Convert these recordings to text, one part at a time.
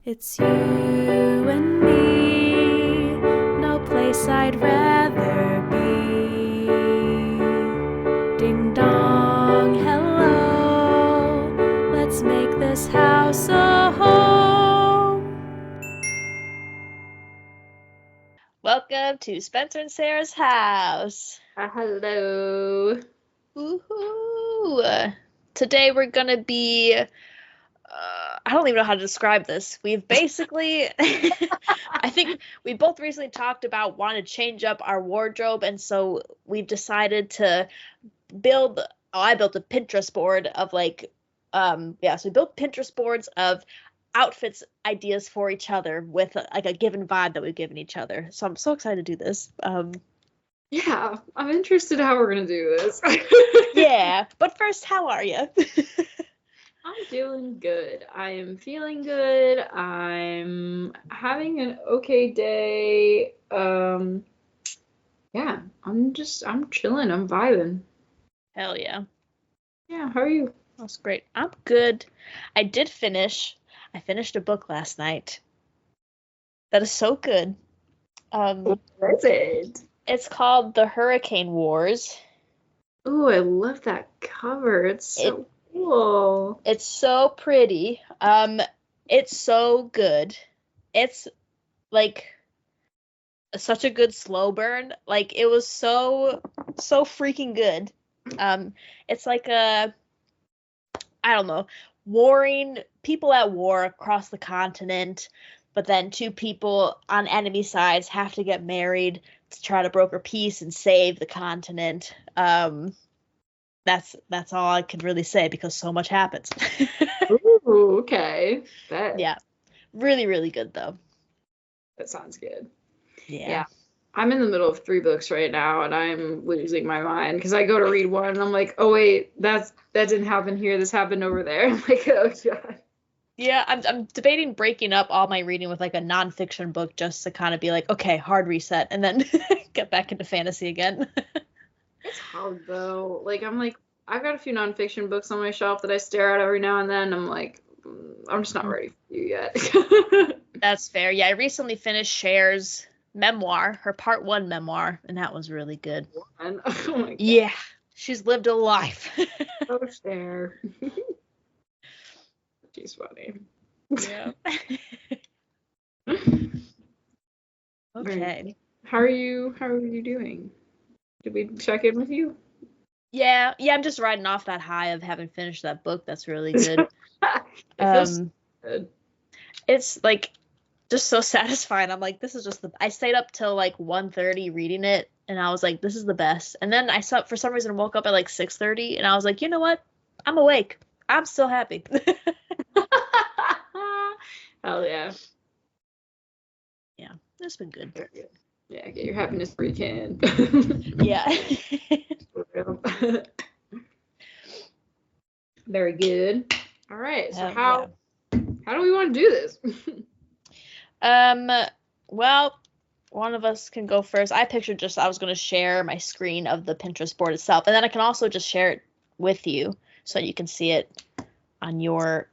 It's you and me, no place I'd rather be. Ding dong, hello, let's make this house a home. Welcome to Spencer and Sarah's house. Hello. Woohoo! Today we're gonna be. I don't even know how to describe this. We've basically. I think we both recently talked about wanting to change up our wardrobe, and so we've decided to build. Oh, I built a Pinterest board of so we built Pinterest boards of outfits ideas for each other with like a given vibe that we've given each other. So I'm so excited to do this. Yeah, I'm interested how we're gonna do this. Yeah, but first, how are you? I'm doing good. I am feeling good. I'm having an okay day. Yeah, I'm chilling. I'm vibing. Hell yeah. Yeah, how are you? That's great. I'm good. I did finish. I finished a book last night. That is so good. What is it? It's called The Hurricane Wars. Oh, I love that cover. It's so cool. It's so pretty. It's so good. It's like such a good slow burn. Like it was so freaking good. It's like I don't know, warring people at war across the continent, but then two people on enemy sides have to get married to try to broker peace and save the continent. That's all I can really say because so much happens. Ooh, okay. Yeah, really, really good though. That sounds good. Yeah. Yeah. I'm in the middle of 3 books right now and I'm losing my mind because I go to read one and I'm like, oh wait, that didn't happen here. This happened over there. I'm like, oh god. Yeah, I'm debating breaking up all my reading with like a nonfiction book just to kind of be like, okay, hard reset, and then get back into fantasy again. It's hard though. I've got a few nonfiction books on my shelf that I stare at every now and then. I'm like, I'm just not ready for you yet. That's fair. Yeah, I recently finished Cher's memoir, her part one memoir, and that was really good. Oh my god. Yeah, she's lived a life. Oh, Cher. She's funny. Yeah. Okay. How are you doing? Did we check in with you? Yeah, I'm just riding off that high of having finished that book. That's really good. It feels good. It's like just so satisfying. I'm like, this is just I stayed up till like 1:30 reading it, and I was like, this is the best. And then I saw for some reason woke up at like 6:30, and I was like, you know what? I'm awake. I'm still happy. Hell yeah. Yeah, it's been good. Yeah, get your happiness where you can. Yeah. Very good. All right. So Yeah. how do we want to do this? Well, one of us can go first. I was going to share my screen of the Pinterest board itself, and then I can also just share it with you so you can see it on your.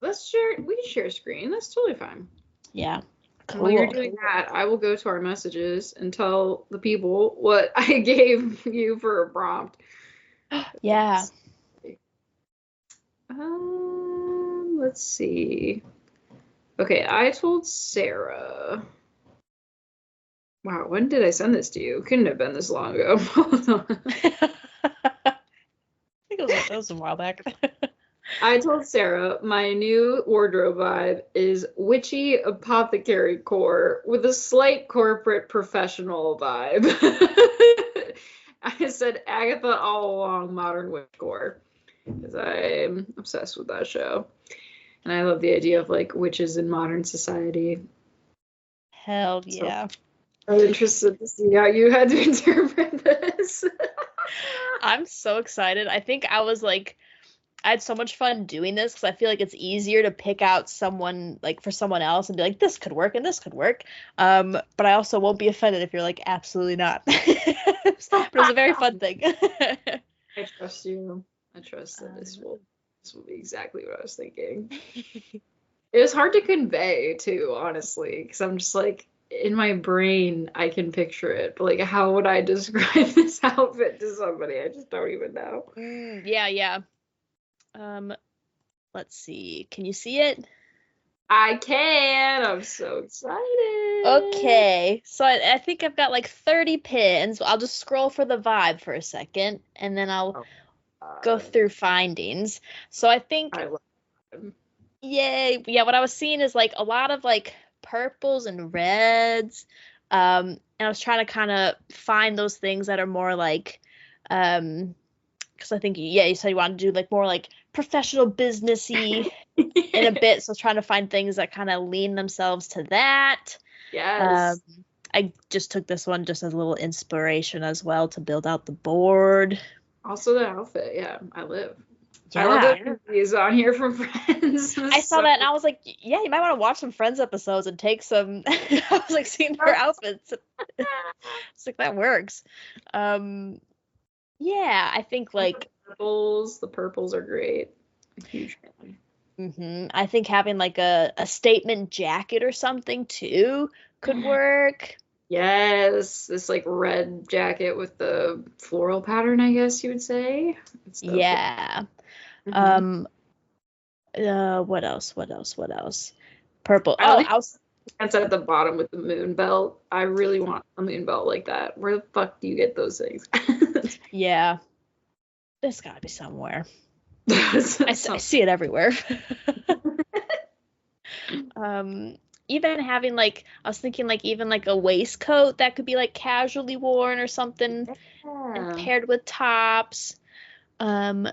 We can share a screen. That's totally fine. Yeah. Cool. While you're doing that, I will go to our messages and tell the people what I gave you for a prompt. Yeah. Let's see. Okay, I told Sarah. Wow, when did I send this to you? Couldn't have been this long ago. I think it was a while back. I told Sarah my new wardrobe vibe is witchy apothecary core with a slight corporate professional vibe. I said Agatha all along modern witch core because I'm obsessed with that show. And I love the idea of like witches in modern society. Hell yeah. So, I'm interested to see how you had to interpret this. I'm so excited. I think I had so much fun doing this because I feel like it's easier to pick out someone like for someone else and be like, this could work and this could work. But I also won't be offended if you're like, absolutely not. But it was a very fun thing. I trust you. I trust that this will be exactly what I was thinking. It was hard to convey too, honestly, because I'm just like in my brain I can picture it, but like how would I describe this outfit to somebody? I just don't even know. Yeah. Let's see. Can you see it? I can. I'm so excited. Okay, so I think I've got like 30 pins. I'll just scroll for the vibe for a second, and then I'll go through findings. So I think, I love them. yay, yeah, what I was seeing is like a lot of like purples and reds. And I was trying to kind of find those things that are more like, because I think, yeah, you said you wanted to do like more like professional businessy in a bit. So I was trying to find things that kind of lean themselves to that. Yes. I just took this one just as a little inspiration as well to build out the board. Also the outfit, yeah, I love Yeah. the reviews on here from friends. I saw that and I was like, yeah, you might want to watch some Friends episodes and take some. I was like seeing their outfits. It's like that works. Yeah, I think like the purples are great. A huge fan. I think having like a statement jacket or something too could work. Yes, this like red jacket with the floral pattern, I guess you would say. Yeah. Mhm. What else? Purple. That's at the bottom with the moon belt. I really want a moon belt like that. Where the fuck do you get those things? Yeah. There's gotta be somewhere. I see it everywhere. Even having like, I was thinking like even like a waistcoat that could be like casually worn or something and paired with tops. I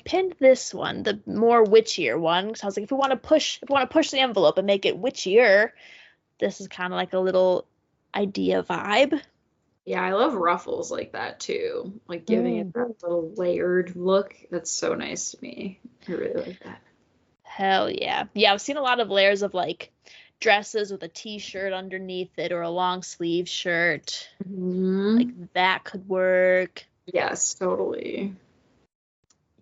pinned this one, the more witchier one, because I was like, if we want to push the envelope and make it witchier, this is kind of like a little idea vibe. Yeah, I love ruffles like that too. Like giving it that little layered look. That's so nice to me. I really like that. Hell yeah. Yeah, I've seen a lot of layers of like dresses with a t-shirt underneath it or a long sleeve shirt. Like that could work. Yes, totally.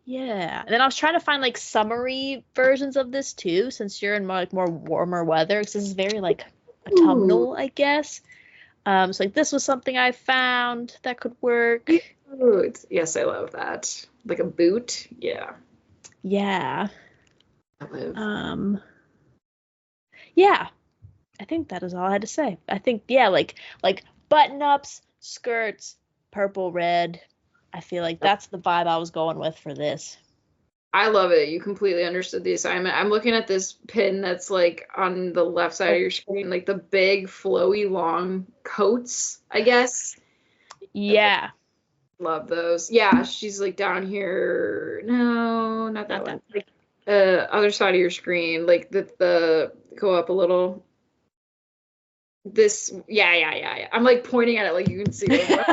Yeah. And then I was trying to find like summery versions of this too, since you're in more warmer weather, because this is very like autumnal, I guess. So like this was something I found that could work. Yes, I love that. Like a boot. Yeah. Yeah. I Yeah. I think that is all I had to say. I think, yeah, like button-ups, skirts, purple, red. I feel like that's the vibe I was going with for this. I love it. You completely understood the assignment. I'm looking at this pin that's like on the left side of your screen, like the big flowy long coats, I guess. Yeah. Love those. Yeah, she's like down here. No, not that one. Like other side of your screen, like the go up a little. This, yeah. I'm like pointing at it like you can see it.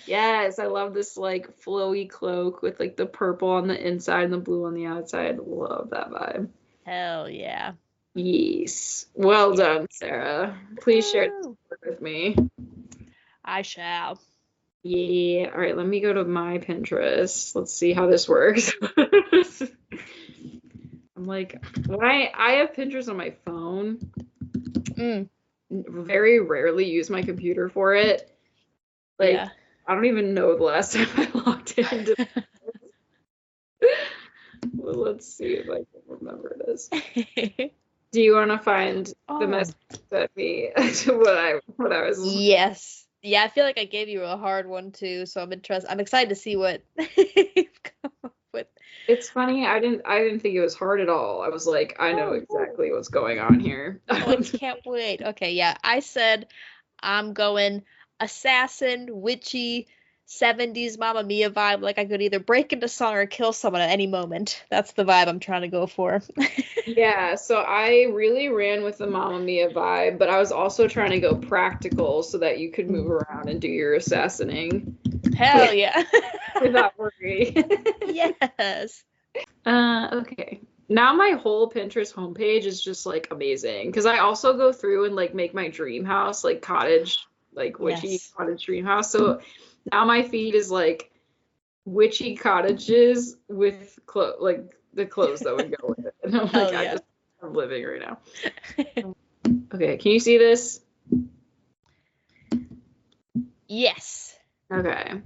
Yes, I love this like flowy cloak with like the purple on the inside and the blue on the outside. Love that vibe. Hell yeah. Yes. Well done, Sarah. Please share this work with me. I shall. Yeah. All right, let me go to my Pinterest. Let's see how this works. I'm like, when I have Pinterest on my phone, very rarely use my computer for it. Like, yeah. I don't even know the last time I logged into well, let's see if I can remember this. Do you want to find the message that me what I was? Yes. Yeah, I feel like I gave you a hard one too, so I'm interested. I'm excited to see what you've come up with. It's funny. I didn't think it was hard at all. I was like, I know exactly what's going on here. I can't wait. Okay, yeah. I said I'm going assassin, witchy, 70s Mamma Mia vibe. Like I could either break into song or kill someone at any moment. That's the vibe I'm trying to go for. Yeah, so I really ran with the Mamma Mia vibe, but I was also trying to go practical so that you could move around and do your assassinating. Hell yeah. Without worry. Yes. Okay. Now my whole Pinterest homepage is just like amazing because I also go through and like make my dream house, like cottage, like witchy cottage dream house. So now my feed is like witchy cottages with like the clothes that would go with it. And I'm Hell like, yeah. I'm living right now. Okay, can you see this? Yes. Okay.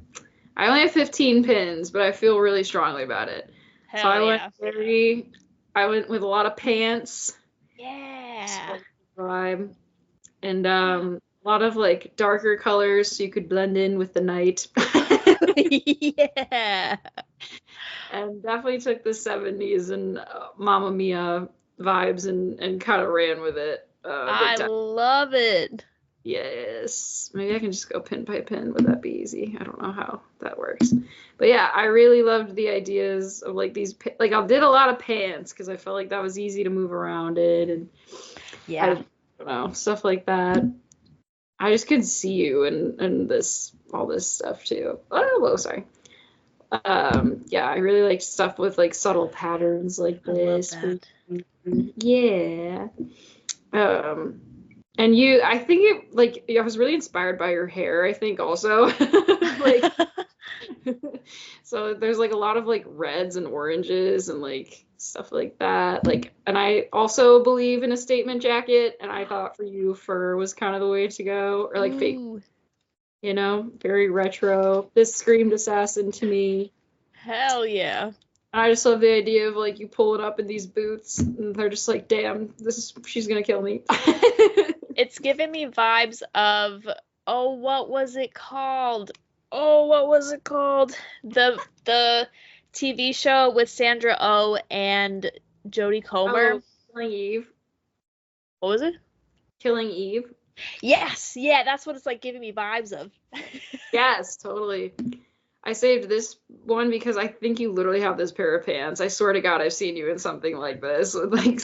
I only have 15 pins, but I feel really strongly about it. Hell So yeah. I went with a lot of pants. Yeah. Vibe. And a lot of like darker colors so you could blend in with the night. Yeah. And definitely took the 70s and Mamma Mia vibes and kind of ran with it. I love it. Yes. Maybe I can just go pin by pin. Would that be easy? I don't know how that works. But yeah, I really loved the ideas of like these, like I did a lot of pants because I felt like that was easy to move around in and Yeah. I don't know, stuff like that. I just could see you and this, all this stuff too. Oh, sorry. Yeah, I really like stuff with like subtle patterns like I love this. that. Yeah. And I think it like I was really inspired by your hair, I think also. Like so there's like a lot of like reds and oranges and like stuff like that. Like and I also believe in a statement jacket and I thought for you fur was kind of the way to go or like fake, Ooh, you know, very retro. This screamed assassin to me. hell yeah. I just love the idea of like you pull it up in these boots and they're just like, damn, she's gonna kill me. It's giving me vibes of, oh, what was it called? Oh, what was it called? The TV show with Sandra Oh and Jodie Comer. Oh, Killing Eve. What was it? Killing Eve. Yes, yeah, that's what it's like giving me vibes of. Yes, totally. I saved this one because I think you literally have this pair of pants. I swear to God, I've seen you in something like this. Like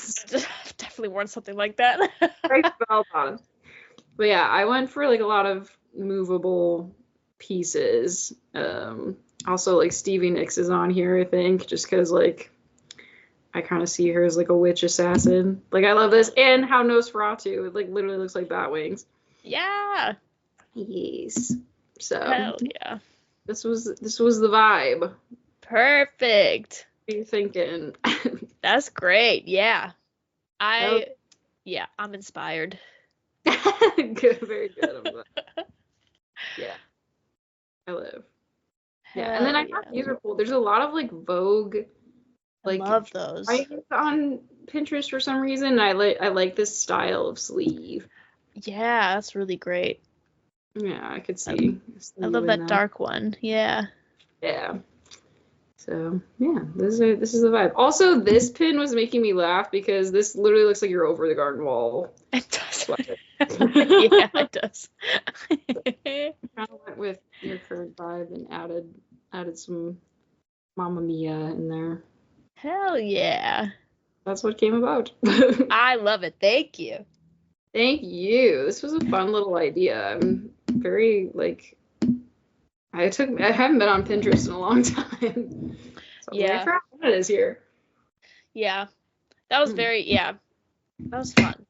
Definitely worn something like that. striped bell bottoms. But yeah, I went for like a lot of movable pieces. Also like Stevie Nicks is on here, I think, just because like I kind of see her as like a witch assassin. Like I love this, and how Nosferatu, it like literally looks like bat wings. Yeah. Yes. So Hell yeah. this was the vibe. What Perfect. are you thinking? That's great. Yeah. I'm inspired. Good, very good. I'm glad. Yeah, I live. Yeah, and then I Hell thought these were cool. There's a lot of like Vogue, like I love those. drawings on Pinterest for some reason. I like this style of sleeve. Yeah, that's really great. Yeah, I could see. I love that dark one. Yeah. Yeah. So yeah, this is the vibe. Also, this pin was making me laugh because this literally looks like you're over the garden wall. It does. Yeah, it does. Kind of went with your current vibe and added some Mamma Mia in there. Hell yeah. That's what came about. I love it. Thank you. Thank you. This was a fun little idea. I'm very like I haven't been on Pinterest in a long time. So Yeah. I forgot what it is here. Yeah. That was that was fun.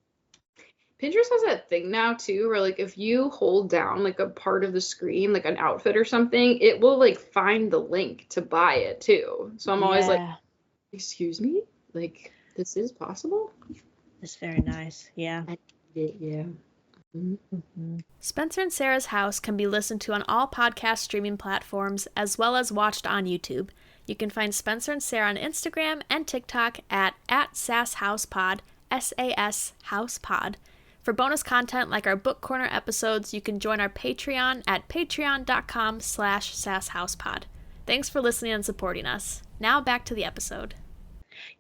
Pinterest has that thing now too, where like if you hold down like a part of the screen, like an outfit or something, it will like find the link to buy it too. So I'm always like, excuse me? Like this is possible? It's very nice. Yeah. Yeah. Mm-hmm. Spencer and Sarah's House can be listened to on all podcast streaming platforms as well as watched on YouTube. You can find Spencer and Sarah on Instagram and TikTok at @SASHousepod, SAS Housepod. For bonus content like our Book Corner episodes, you can join our Patreon at patreon.com/SASHousepod. Thanks for listening and supporting us. Now back to the episode.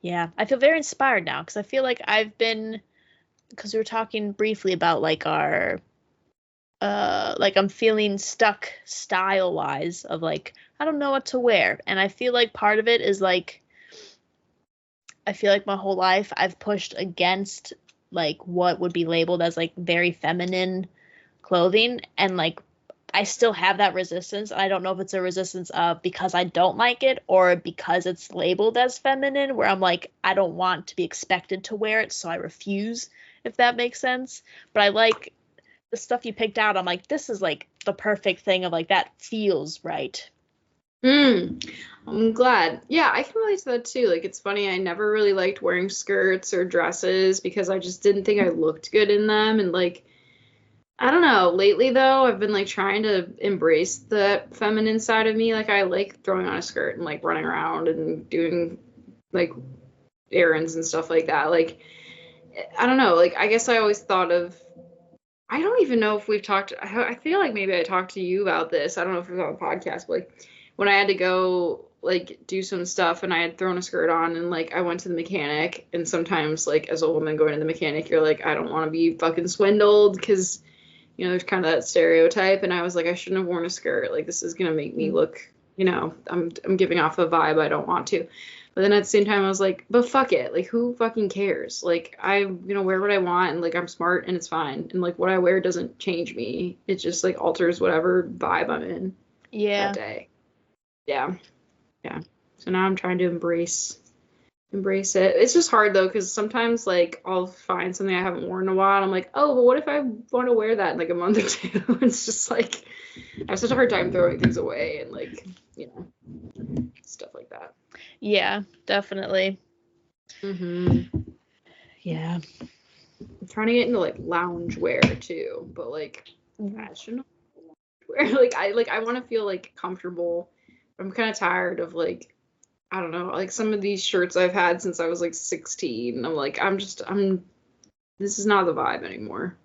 Yeah. I feel very inspired now because I feel like because we were talking briefly about like our like I'm feeling stuck style wise of like I don't know what to wear, and I feel like part of it is like I feel like my whole life I've pushed against like what would be labeled as like very feminine clothing, and like I still have that resistance. I don't know if it's a resistance of because I don't like it or because it's labeled as feminine, where I'm like I don't want to be expected to wear it, so I refuse, if that makes sense. But I like the stuff you picked out. I'm like, this is like the perfect thing of like that feels right. I'm glad. Yeah, I can relate to that too. Like, it's funny, I never really liked wearing skirts or dresses because I just didn't think I looked good in them. And like, I don't know. Lately, though, I've been like trying to embrace the feminine side of me. Like, I like throwing on a skirt and like running around and doing like errands and stuff like that. Like, I don't know. Like, I guess I always thought of, I don't even know if we've talked, I feel like maybe I talked to you about this. I don't know if it was on the podcast, but like when I had to go like do some stuff and I had thrown a skirt on and like I went to the mechanic, and sometimes like as a woman going to the mechanic, you're like, I don't want to be fucking swindled because, you know, there's kind of that stereotype. And I was like, I shouldn't have worn a skirt. Like, this is going to make me look, you know, I'm giving off a vibe I don't want to. But then at the same time, I was like, but fuck it. Like, who fucking cares? Like, I, you know, wear what I want, and like, I'm smart and it's fine. And like, what I wear doesn't change me. It just like alters whatever vibe I'm in Yeah. that day. Yeah. Yeah. So now I'm trying to embrace it. It's just hard though, because sometimes like I'll find something I haven't worn in a while and I'm like, oh, but what if I want to wear that in like a month or two? It's just like I have such a hard time throwing things away and like, you know, stuff like that. Yeah, definitely. Yeah. I'm trying to get into like lounge wear too, but like fashion wear. Like I want to feel like comfortable. I'm kind of tired of like, I don't know, like some of these shirts I've had since I was like 16. I'm like, this is not the vibe anymore.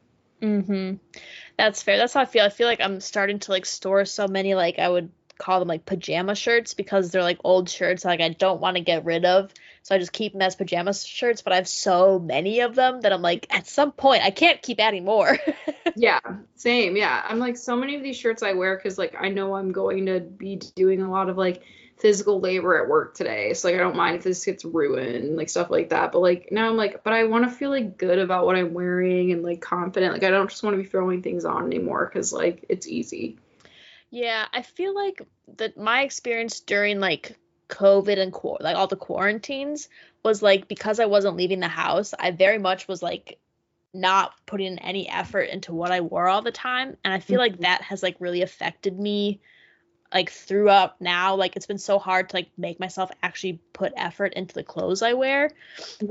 That's fair. That's how I feel. I feel like I'm starting to like store so many, like I would call them like pajama shirts, because they're like old shirts like I don't want to get rid of. So I just keep them as pajama shirts, but I have so many of them that I'm like, at some point I can't keep adding more. Yeah, same. Yeah. I'm like, so many of these shirts I wear because like I know I'm going to be doing a lot of like physical labor at work today. So like I don't mind if this gets ruined, like stuff like that. But like now I'm like, but I want to feel like good about what I'm wearing and like confident. Like I don't just want to be throwing things on anymore because like it's easy. Yeah, I feel like that my experience during like COVID and like all the quarantines was like, because I wasn't leaving the house, I very much was like not putting any effort into what I wore all the time. And I feel like that has like really affected me like throughout now. Like it's been so hard to like make myself actually put effort into the clothes I wear.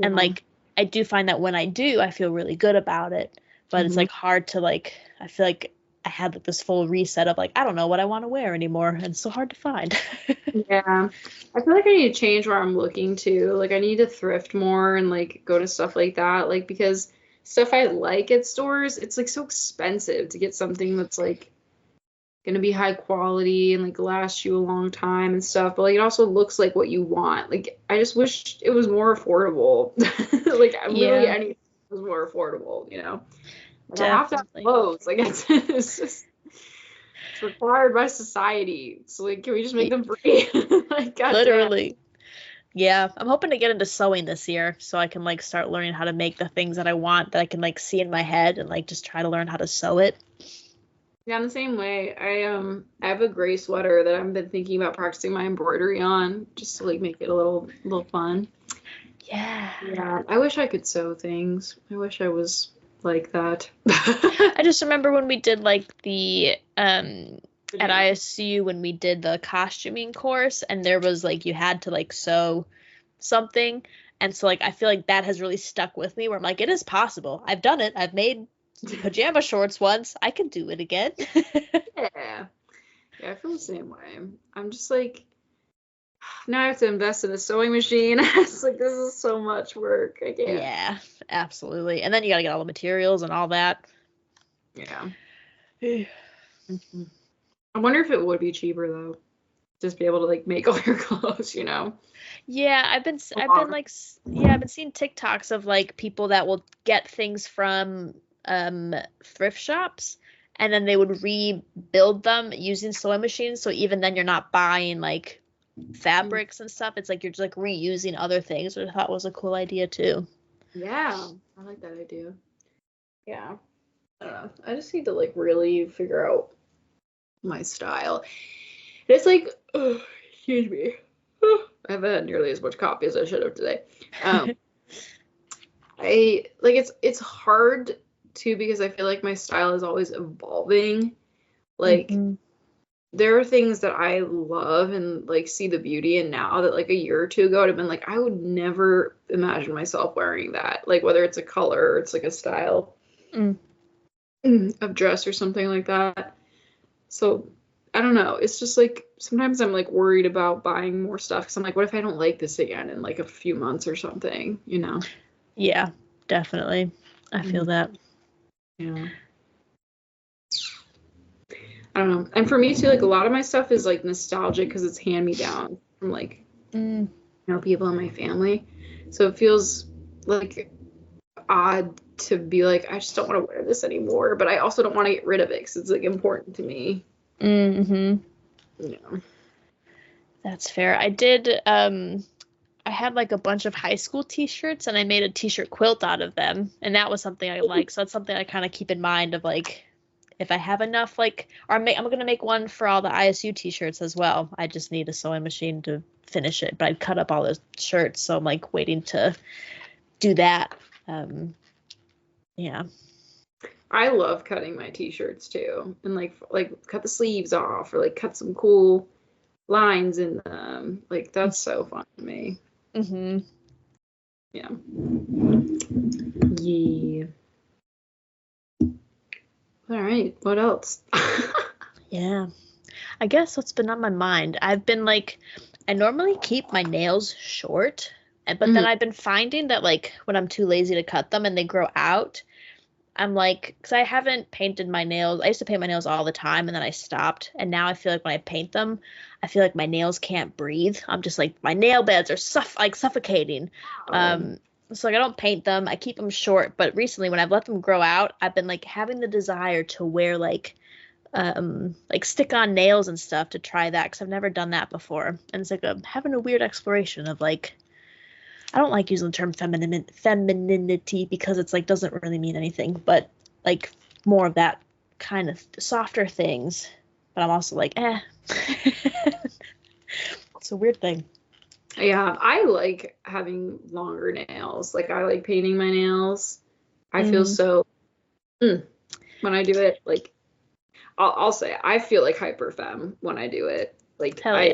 And like I do find that when I do, I feel really good about it. But it's like hard to like, I feel like I had like this full reset of like, I don't know what I want to wear anymore. And it's so hard to find. Yeah. I feel like I need to change where I'm looking to. Like I need to thrift more and like go to stuff like that. Like because stuff I like at stores, it's like so expensive to get something that's like gonna be high quality and like last you a long time and stuff, but like it also looks like what you want. Like I just wish it was more affordable. Like literally anything was more affordable, you know. Like I have to have clothes. Like it's just it's required by society. So like can we just make them free? Like God literally. Yeah, I'm hoping to get into sewing this year so I can like start learning how to make the things that I want, that I can like see in my head, and like just try to learn how to sew it. Yeah, in the same way, I have a gray sweater that I've been thinking about practicing my embroidery on, just to like make it a little fun. Yeah. Yeah, I wish I could sew things. I wish I was like that. I just remember when we did like the at ISU, when we did the costuming course, and there was like you had to like sew something, and so like I feel like that has really stuck with me, where I'm like, it is possible. I've done it. I've made pajama shorts once. I can do it again. Yeah, I feel the same way. I'm just like, now I have to invest in a sewing machine. It's like, this is so much work. I can't. Yeah, absolutely. And then you gotta get all the materials and all that. Yeah. I wonder if it would be cheaper though, just be able to like make all your clothes, you know. Yeah, I've been seeing TikToks of like people that will get things from thrift shops, and then they would rebuild them using sewing machines. So even then you're not buying like fabrics and stuff. It's like you're just like reusing other things, which I thought was a cool idea too. Yeah, I like that idea. Yeah. I don't know. I just need to like really figure out my style. It's like, excuse me. I haven't had nearly as much coffee as I should have today. I like it's hard too because I feel like my style is always evolving. Like there are things that I love and like see the beauty in now that like a year or two ago I'd have been like, I would never imagine myself wearing that. Like whether it's a color or it's like a style of dress or something like that. So I don't know. It's just like sometimes I'm like worried about buying more stuff because I'm like, what if I don't like this again in like a few months or something, you know? Yeah, definitely. I feel that. Yeah. I don't know. And for me too, like a lot of my stuff is like nostalgic because it's hand me down from like you know, people in my family. So it feels like odd to be like, I just don't want to wear this anymore, but I also don't want to get rid of it because it's like important to me. Mm-hmm. Yeah. That's fair. I had like a bunch of high school t-shirts and I made a t-shirt quilt out of them. And that was something I like. So that's something I kind of keep in mind of like, if I have enough, like, I'm going to make one for all the ISU t-shirts as well. I just need a sewing machine to finish it, but I'd cut up all the shirts. So I'm like waiting to do that. Yeah. I love cutting my t-shirts too, and like cut the sleeves off or like cut some cool lines in them. Like that's so fun to me. Mm-hmm. Yeah. Yeah. All right. What else? Yeah. I guess what's been on my mind, I've been like, I normally keep my nails short, but then I've been finding that like when I'm too lazy to cut them and they grow out, I'm like, because I haven't painted my nails. I used to paint my nails all the time and then I stopped. And now I feel like when I paint them, I feel like my nails can't breathe. I'm just like, my nail beds are suffocating. So like I don't paint them. I keep them short. But recently when I've let them grow out, I've been like having the desire to wear like stick on nails and stuff to try that because I've never done that before. And it's like having a weird exploration of like, I don't like using the term femininity because it's like doesn't really mean anything, but like more of that kind of softer things. But I'm also like, it's a weird thing. Yeah, I like having longer nails. Like I like painting my nails. I feel so when I do it. Like I'll say I feel like hyper femme when I do it. Like Hell yeah.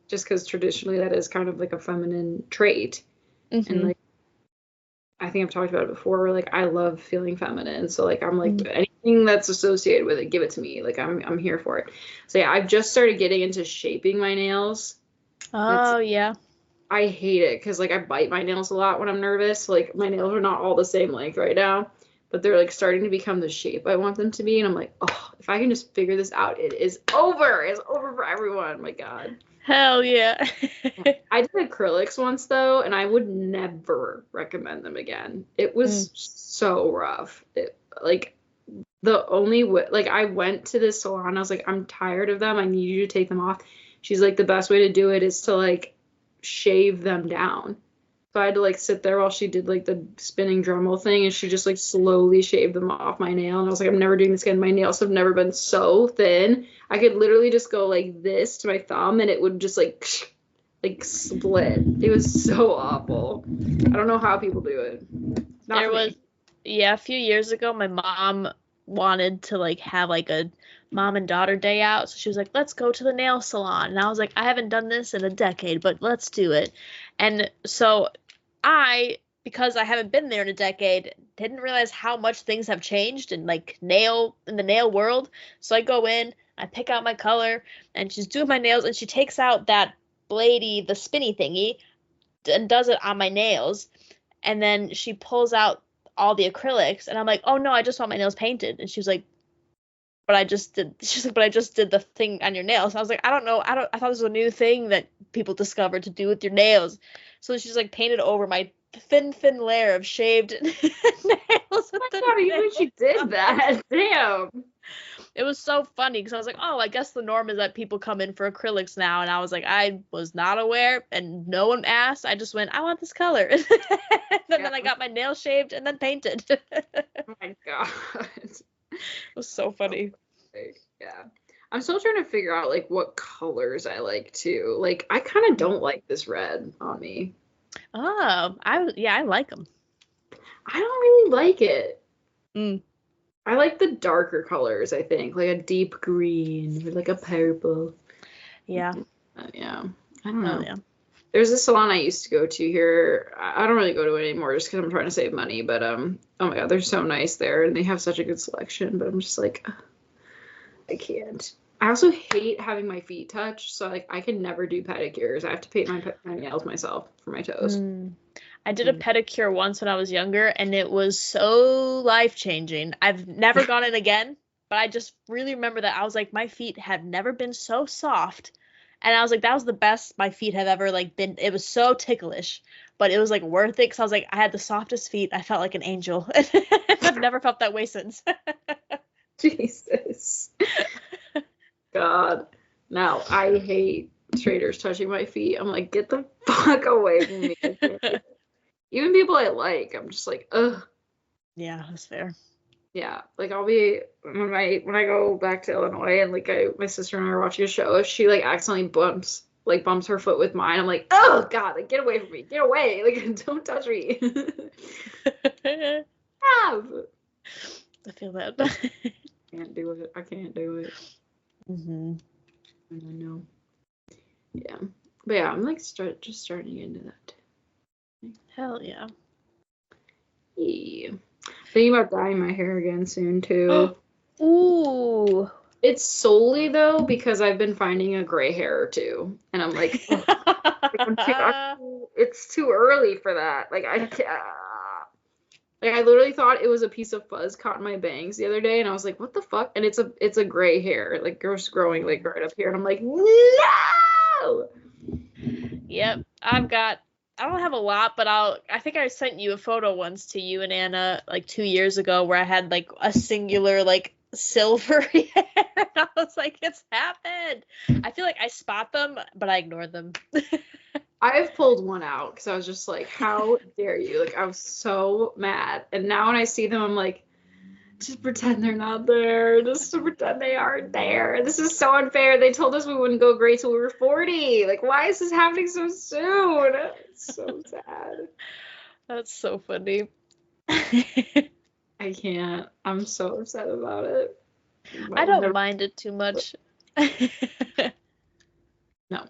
just because traditionally that is kind of like a feminine trait. And like I think I've talked about it before where like I love feeling feminine. So like I'm like anything that's associated with it, give it to me. Like I'm here for it. So yeah, I've just started getting into shaping my nails. Oh yeah. I hate it because like I bite my nails a lot when I'm nervous. Like my nails are not all the same length right now, but they're like starting to become the shape I want them to be. And I'm like, oh, if I can just figure this out, it is over. It's over for everyone. My God. Hell yeah. I did acrylics once though, and I would never recommend them again. It was so rough. Like the only way, like I went to this salon, I was like, I'm tired of them. I need you to take them off. She's like, the best way to do it is to like shave them down. So I had to like sit there while she did like the spinning Dremel thing, and she just like slowly shaved them off my nail. And I was like, I'm never doing this again. My nails have never been so thin. I could literally just go like this to my thumb, and it would just like split. It was so awful. I don't know how people do it. A few years ago, my mom wanted to like have like a mom and daughter day out. So she was like, let's go to the nail salon. And I was like, I haven't done this in a decade, but let's do it. And so because I haven't been there in a decade, didn't realize how much things have changed in like in the nail world. So I go in, I pick out my color, and she's doing my nails, and she takes out that the spinny thingy, and does it on my nails. And then she pulls out all the acrylics, and I'm like, oh no, I just want my nails painted. And she was like, but I just did the thing on your nails. I was like, I thought this was a new thing that people discovered to do with your nails. So she's like painted over my thin layer of shaved nails. I thought even she did that. Damn. It was so funny because I was like, oh, I guess the norm is that people come in for acrylics now. And I was like, I was not aware, and no one asked. I just went, I want this color. And then I got my nails shaved and then painted. Oh my God. It was so funny. Yeah. I'm still trying to figure out like what colors I like too. Like I kind of don't like this red on me. Oh, I like them. I don't really like it. I like the darker colors, I think, like a deep green or like a purple. Yeah. Yeah. I don't know. Oh yeah. There's a salon I used to go to here. I don't really go to it anymore just because I'm trying to save money. But oh my God, they're so nice there and they have such a good selection. But I'm just like, ugh, I can't. I also hate having my feet touched, so like I can never do pedicures. I have to paint my nails myself for my toes. I did a pedicure once when I was younger, and it was so life-changing. I've never gone in again, but I just really remember that I was like, my feet have never been so soft. And I was like, that was the best my feet have ever like been. It was so ticklish, but it was like worth it because I was like, I had the softest feet. I felt like an angel. I've never felt that way since. Jesus. God. No, I hate traders touching my feet. I'm like, get the fuck away from me. Even people I like, I'm just like, ugh. Yeah, that's fair. Yeah, like I'll be when I go back to Illinois and like my sister and I are watching a show, if she like accidentally bumps her foot with mine, I'm like, oh God, like get away from me, get away, like don't touch me. I feel that. Can't do it. I can't do it. Mm-hmm. I don't know. Yeah, but yeah, I'm like starting to get into that. Hell yeah. Yeah. Thinking about dyeing my hair again soon too. Ooh. It's solely though because I've been finding a gray hair or two, and I'm like, it's too early for that. Like I can't. Like I literally thought it was a piece of fuzz caught in my bangs the other day, and I was like, "What the fuck?" And it's a gray hair, like just growing like right up here, and I'm like, "No!" Yep, I don't have a lot, but I think I sent you a photo once to you and Anna like 2 years ago where I had like a singular like silvery hair. And I was like, it's happened. I feel like I spot them, but I ignore them. I've pulled one out because I was just like, how dare you? Like I was so mad. And now when I see them, I'm like, just pretend they're not there. Just to pretend they aren't there. This is so unfair. They told us we wouldn't go gray till we were 40. Like, why is this happening so soon? It's so sad. That's so funny. I can't. I'm so upset about it. I don't mind it too much. No.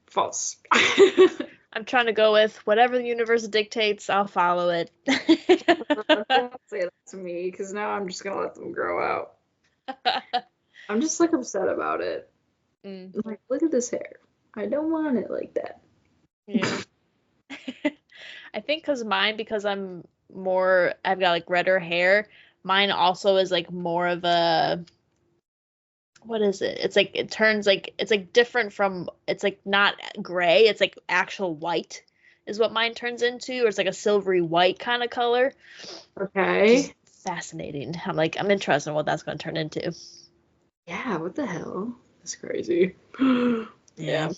False. I'm trying to go with whatever the universe dictates, I'll follow it. Don't say that to me, because now I'm just gonna let them grow out. I'm just like upset about it. I'm like, look at this hair. I don't want it like that. Yeah. I think because I've got like redder hair, mine also is like more of a, what is it? It's like, it turns like, it's like different from, it's like not gray, it's like actual white is what mine turns into, or it's like a silvery white kind of color. Okay. Fascinating. I'm interested in what that's going to turn into. Yeah, what the hell? That's crazy. Yeah.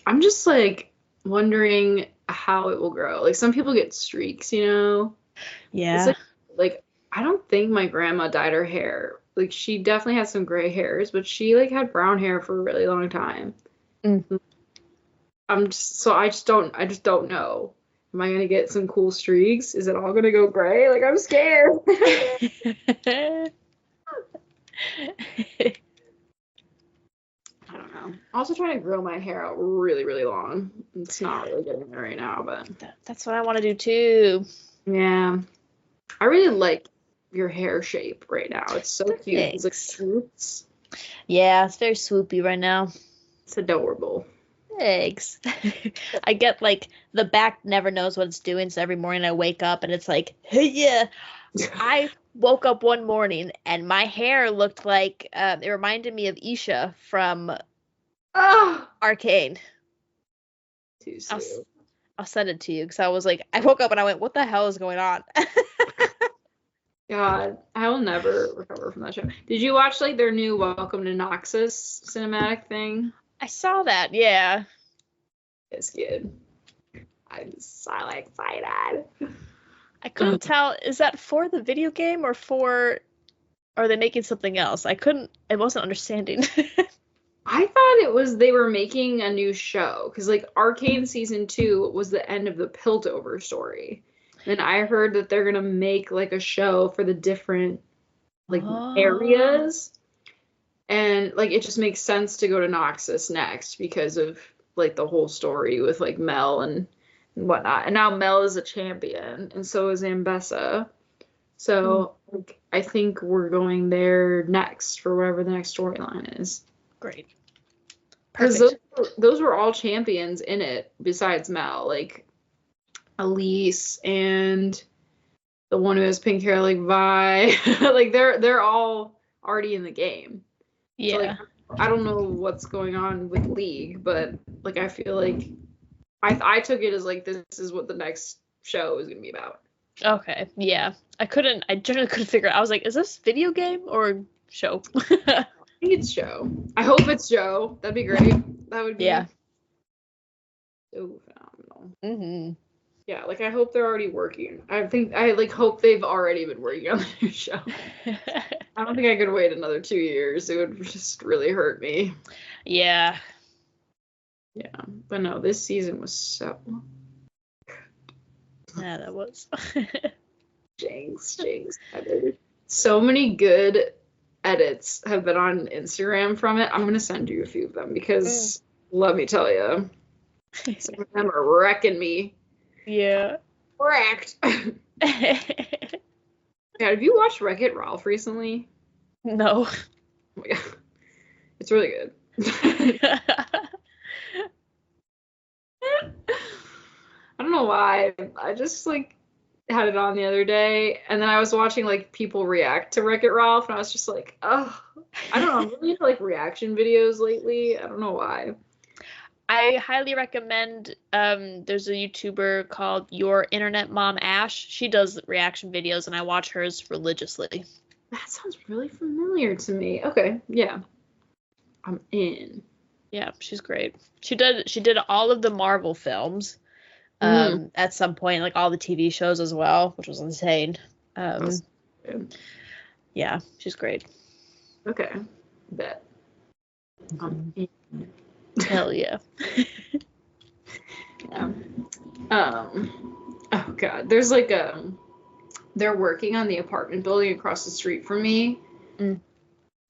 I'm just like wondering how it will grow. Like some people get streaks, you know? Yeah. It's like I don't think my grandma dyed her hair. Like she definitely had some gray hairs, but she like had brown hair for a really long time. I just don't know. Am I gonna get some cool streaks? Is it all gonna go gray? Like I'm scared. I don't know. I'm also trying to grow my hair out really, really long. It's not really getting there right now, but that's what I want to do too. Yeah. I really like your hair shape right now. It's so cute. It's like swoops. Yeah, it's very swoopy right now. It's adorable. Thanks. I get like the back never knows what it's doing, so every morning I wake up and it's like, hey, yeah. I woke up one morning and my hair looked like it reminded me of Isha from Arcane. Too soon. I'll send it to you because I was like, I woke up and I went, what the hell is going on? God, I will never recover from that show. Did you watch like their new Welcome to Noxus cinematic thing? I saw that, yeah. It's good. I'm so excited. I couldn't tell, is that for the video game or are they making something else? I wasn't understanding. I thought they were making a new show because like Arcane season 2 was the end of the Piltover story. And I heard that they're gonna make like a show for the different like Oh. areas. And like it just makes sense to go to Noxus next because of like the whole story with like Mel and whatnot. And now Mel is a champion, and so is Ambessa. So like, I think we're going there next for whatever the next storyline is. Great. Because Perfect. those were all champions in it besides Mel, like Elise and the one who has pink hair like Vi. Like they're all already in the game. Yeah. So, like, I don't know what's going on with League, but like I feel like I took it as like this is what the next show is gonna be about. Okay. Yeah. I generally couldn't figure out. I was like, is this video game or show? I think it's show. I hope it's show. That'd be great. That would be Yeah. so phenomenal. Mm-hmm. Yeah, like I hope they're already working. I like hope they've already been working on the new show. I don't think I could wait another 2 years. It would just really hurt me. Yeah. Yeah, but no, this season was so Yeah, that was. jinx. So many good edits have been on Instagram from it. I'm gonna send you a few of them because let me tell you, some of them are wrecking me. Yeah. Wrecked. Yeah, have you watched Wreck-It Ralph recently? No. Oh my God. It's really good. I don't know why. I just like had it on the other day, and then I was watching like people react to Wreck-It Ralph, and I was just like, oh, I don't know. I'm really into like reaction videos lately. I don't know why. I highly recommend, there's a YouTuber called Your Internet Mom Ash. She does reaction videos and I watch hers religiously. That sounds really familiar to me. Okay, yeah. I'm in. Yeah, she's great. She did all of the Marvel films at some point, like all the TV shows as well, which was insane. That's good. Yeah, she's great. Okay, bet. I'm in. Hell yeah. Yeah. Oh God, there's like they're working on the apartment building across the street from me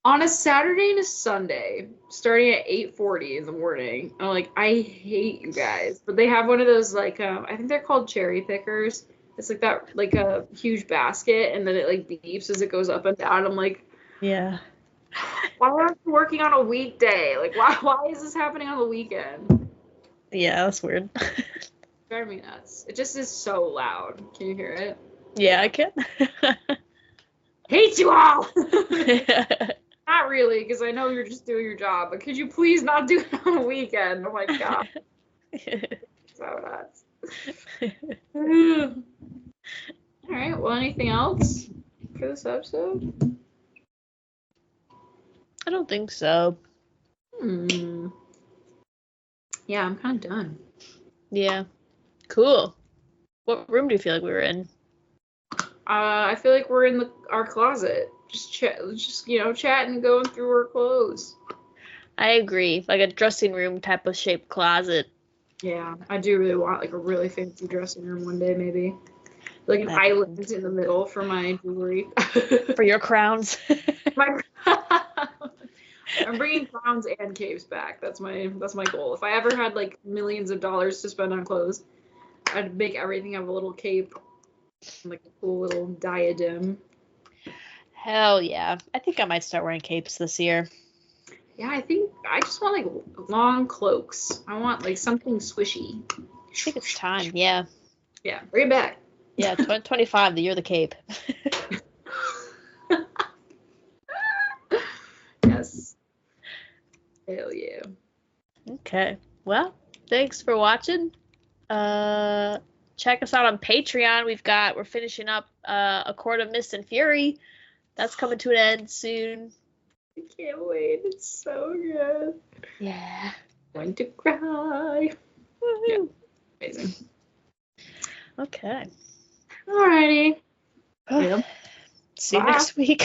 on a Saturday and a Sunday, starting at 8:40 in the morning. I'm like, I hate you guys, but they have one of those like I think they're called cherry pickers. It's like that, like a huge basket, and then it like beeps as it goes up and down. I'm like, Yeah. why aren't you working on a weekday? Like, why is this happening on the weekend? Yeah, that's weird. Drive me nuts. It just is so loud. Can you hear it? Yeah, I can. Hate you all! Not really, because I know you're just doing your job, but could you please not do it on a weekend? Oh my God. So nuts. Alright, well, anything else for this episode? I don't think so. Yeah, I'm kind of done. Yeah. Cool. What room do you feel like we were in? I feel like we're in our closet, just chatting, going through our clothes. I agree. Like a dressing room type of shaped closet. Yeah, I do really want like a really fancy dressing room one day, maybe. Like an island in the middle for my jewelry. For your crowns. I'm bringing crowns and capes back. That's my goal. If I ever had like millions of dollars to spend on clothes, I'd make everything have a little cape, and, like a cool little diadem. Hell yeah. I think I might start wearing capes this year. Yeah, I think I just want like long cloaks. I want like something swishy. I think it's time. Yeah. Yeah, bring it back. Yeah, 2025, the year of the cape. Yes. Hell yeah. Okay. Well, thanks for watching. Check us out on Patreon. We're finishing up A Court of Mist and Fury. That's coming to an end soon. I can't wait. It's so good. Yeah. Going to cry. Woo-hoo. Yeah. Amazing. Okay. Alrighty. See you Bye. next week.